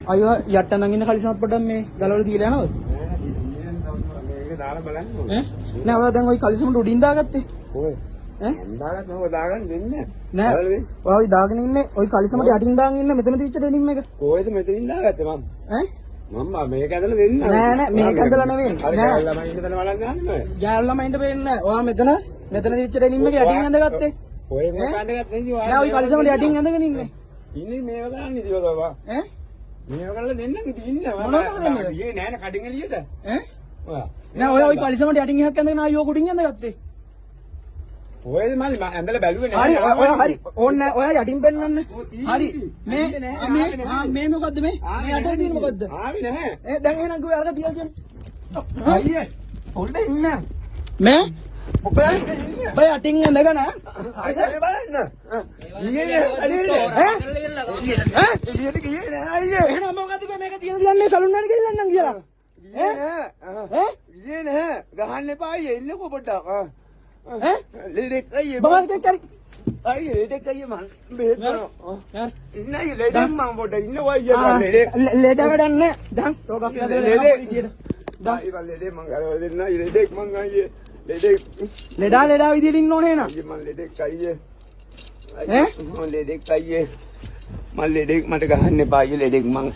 අයියෝ යට නම් ඉන්න කලිසමත් පොඩ්ඩක් මේ ගලවල තියලා යනවද? මේක දාලා බලන්න ඈ නෑ ඔයා දැන් ওই කලිසමට උඩින් දාගත්තේ කොහෙ ඈ දාගත්ත නෝ දාගන්න දෙන්නේ නෑ ඔයා ওই දාගෙන ඉන්නේ ওই කලිසමට යටින් දාගෙන ඉන්න මෙතන තියච්ච ඩෙනිම් එක කොහෙද මෙතනින් දාගත්තේ මම ඈ මම මේක ඇදලා දෙන්න නෑ මේක ඇදලා නෙවෙයි නෑ ළමයි ඉන්න තැන බලන්න යන්නේ යාළු ළමයින්ට වෙන්නේ නෑ ඔයා මෙතන තියච්ච ඩෙනිම් එක යටින් ඇඳගත්තේ කොහෙ මොකක් ඇඳගත්තේ ඉතින් නෑ ওই කලිසමට යටින් ඇඳගෙන ඉන්නේ ඉන්නේ මේව කරන්නේ ඉතින් ඔතවා ඈ මේව කරලා දෙන්න ඉතින් ඉන්න මොනවද දෙන්නේ ගියේ නෑ නේ කඩින් එළියට ඈ ඔයා නෑ ඔය කලිසමට යටින් එකක් ඇඳගෙන ආයෝ කුඩින් ඇඳගත්තේ කොහෙද මල්ලි මම ඇඳලා බැලුවේ හරි නෑ ඔයා හරි ඕන්නේ නෑ ඔයා යටින් පෙන්නන්න හරි මේ මොකද්ද මේ යටේ තියෙන මොකද්ද ආවි නෑ දැන් එහෙනම් ගිහලා අරක තියලා කියන්නේ අයියේ පොඩ්ඩක් ඉන්න මේ ඔයා ඔය යටින් ඇඳගෙන අයියේ බලන්න ඊයේ එළියට ගියේ නෑ අයියේ එහෙනම් මොකද්ද මේක තියන්නේ සලුන්නට ගෙල්ලන්නම් කියලා ගියේ නෑ ගහන්න එපා අයියේ එන්නකෝ පොඩ්ඩක් ලෙඩෙක් අයියේ බබල් දෙක් අයියේ ලෙඩෙක් අයියේ මං බෙහෙත් කරනවා ඉන්න අයියේ ලෙඩෙක් මං පොඩ්ඩක් ඉන්නවා අයියේ ලෙඩ වැඩන්නේ දැන් තෝක කියලා දෙන්න පොලිසියට දැන් ඉතින් ලෙඩෙක් මං ගලවලා දෙන්න අයියේ ලෙඩෙක් මං අයියේ ලෙඩෙක් ලෙඩා විදියට ඉන්න ඕනේ නේද අයියේ මං ලෙඩෙක් අයියේ මං ලෙඩෙක් අයියේ මං ලෙඩෙක් මට ගහන්න එපා අයියේ ලෙඩෙක් මං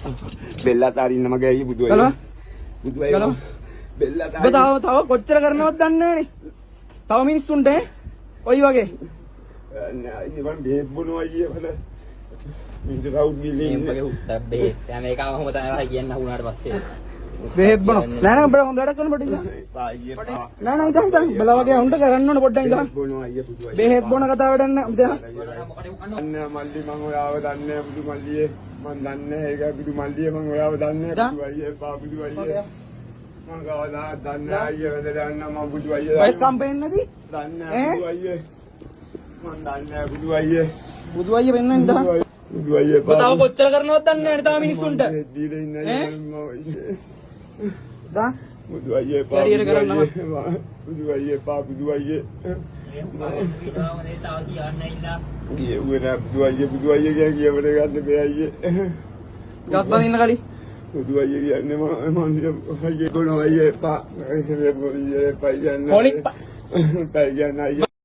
බෙල්ලත් අරින්න මගේ අයියේ බුදු අයියේ බුදු අයියේ බෙල්ලත් තව කොච්චර කරනවද දන්නේ නැනේ තව මිනිස්සුන්ට ඔය වගේ නෑ මම බෙහෙත් බොනවා අයියේ මල මින්ද රවුඩ් ගිලින් මේකේ උත්තර බෙහෙත් දැන් මේකම කොහොම තමයි කියන්න වුණාට පස්සේ බෙහෙත් බොනවා නෑ නෑ උඹලා හොඳ වැඩක් කරන පොඩ්ඩක් ඉඳලා අයියේ නෑ නෑ ඉඳන් බලා වගේ උන්ට කරන්න ඕන පොඩ්ඩක් ඉඳලා බොනවා අයියේ බුදු අයියේ බෙහෙත් බොන කතාව වැඩක් නෑ ඉඳලා අන්න මල්ලි මං ඔයාව දන්නේ බුදු මල්ලියේ මං දන්නේ ඒක බුදු මල්ලියේ මං ඔයාව දන්නේ බුදු අයියේ පා බුදු අයියේ මං කවදා දන්නේ අයියේ වෙද දන්න මං බුදු අයියේ වයිස් කම්පේන් නැති දන්නේ බුදු අයියේ මං දන්නේ බුදු අයියේ බුදු අයියේ වෙන්න ඉඳලා බුදු අයියේ පා තව කොච්චර කරනවද දන්නේ නැහැ තව මිනිස්සුන්ට දීලා ඉන්නේ දා බුදු අයියේ පා බුදු අයියේ පා බුදු අයියේ ගියේ උනේ බුදු අයියේ කියවල ගන්න බෑ අයියේ ගත්තා ඉන්න කලින් බුදු අයියේ කියන්නේ මම අයියේ කොන අයියේ පා ඒ බොලියේ පයියන්න කොලින් පයියන්න අයියේ